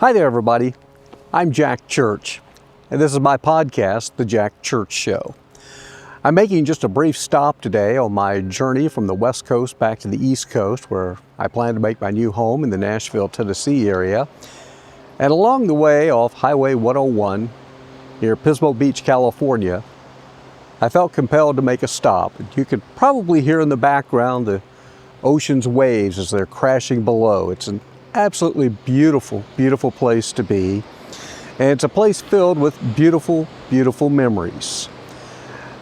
Hi there, everybody. I'm Jack Church, and this is my podcast, The Jack Church Show. I'm making just a brief stop today on my journey from the West Coast back to the East Coast, where I plan to make my new home in the Nashville, Tennessee area. And along the way off Highway 101 near Pismo Beach, California, I felt compelled to make a stop. You could probably hear in the background the ocean's waves as they're crashing below. It's an absolutely beautiful, beautiful place to be. And it's a place filled with beautiful, beautiful memories.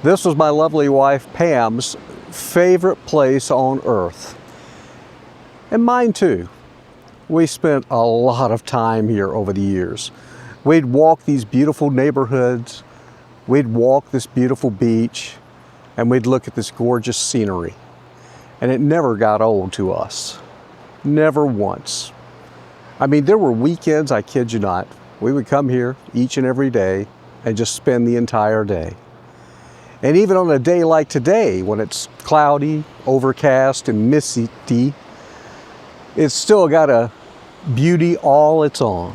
This was my lovely wife Pam's favorite place on earth. And mine too. We spent a lot of time here over the years. We'd walk these beautiful neighborhoods, we'd walk this beautiful beach, and we'd look at this gorgeous scenery. And it never got old to us. Never once. I mean, there were weekends, I kid you not, we would come here each and every day and just spend the entire day. And even on a day like today, when it's cloudy, overcast, and misty, it's still got a beauty all its own.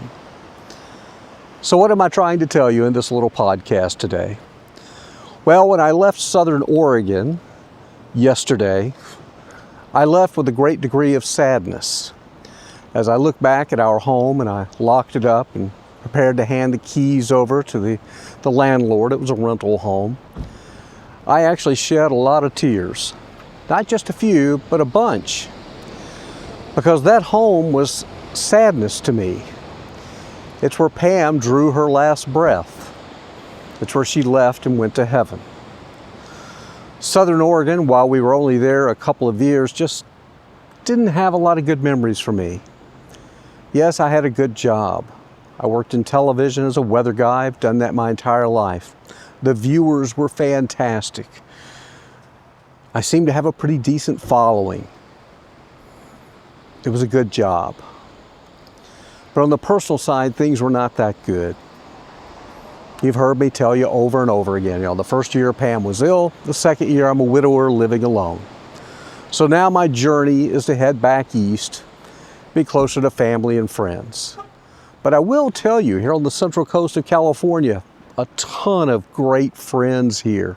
So what am I trying to tell you in this little podcast today? Well, when I left Southern Oregon yesterday, I left with a great degree of sadness. As I look back at our home and I locked it up and prepared to hand the keys over to the landlord, it was a rental home, I actually shed a lot of tears. Not just a few, but a bunch. Because that home was sadness to me. It's where Pam drew her last breath. It's where she left and went to heaven. Southern Oregon, while we were only there a couple of years, just didn't have a lot of good memories for me. Yes, I had a good job. I worked in television as a weather guy. I've done that my entire life. The viewers were fantastic. I seemed to have a pretty decent following. It was a good job. But on the personal side, things were not that good. You've heard me tell you over and over again, the first year Pam was ill, the second year I'm a widower living alone. So now my journey is to head back east, be closer to family and friends. But I will tell you, here on the central coast of California, a ton of great friends here.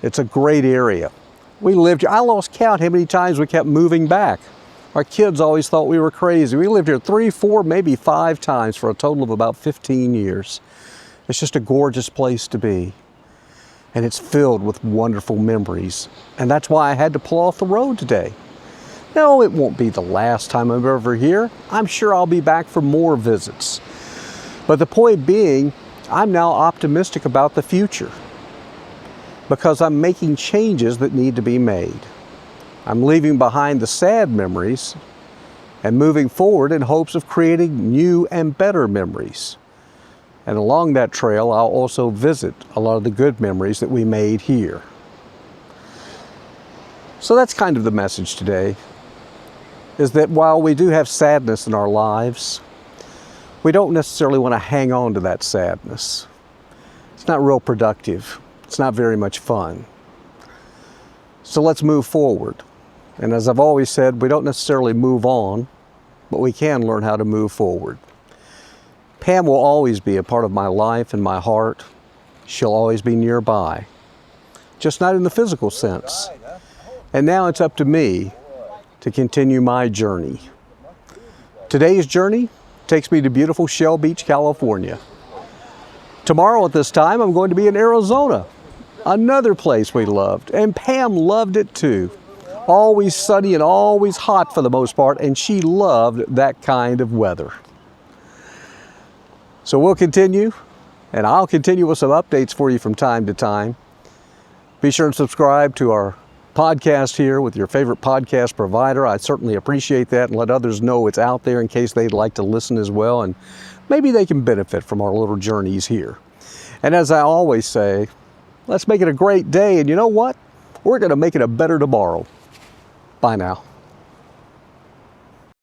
It's a great area. We lived here, I lost count how many times we kept moving back. Our kids always thought we were crazy. We lived here 3, 4, maybe 5 times for a total of about 15 years. It's just a gorgeous place to be. And it's filled with wonderful memories. And that's why I had to pull off the road today. No, it won't be the last time I'm ever here. I'm sure I'll be back for more visits. But the point being, I'm now optimistic about the future. Because I'm making changes that need to be made. I'm leaving behind the sad memories and moving forward in hopes of creating new and better memories. And along that trail, I'll also visit a lot of the good memories that we made here. So that's kind of the message today, is that while we do have sadness in our lives, we don't necessarily want to hang on to that sadness. It's not real productive. It's not very much fun. So let's move forward. And as I've always said, we don't necessarily move on, but we can learn how to move forward. Pam will always be a part of my life and my heart. She'll always be nearby, just not in the physical sense. And now it's up to me to continue my journey. Today's journey takes me to beautiful Shell Beach, California. Tomorrow at this time, I'm going to be in Arizona, another place we loved, and Pam loved it too. Always sunny and always hot for the most part, and she loved that kind of weather. So we'll continue, and I'll continue with some updates for you from time to time. Be sure and subscribe to our podcast here with your favorite podcast provider. I certainly appreciate that, and let others know it's out there in case they'd like to listen as well, and maybe they can benefit from our little journeys here. And as I always say, let's make it a great day, and you know what? We're going to make it a better tomorrow. Bye now.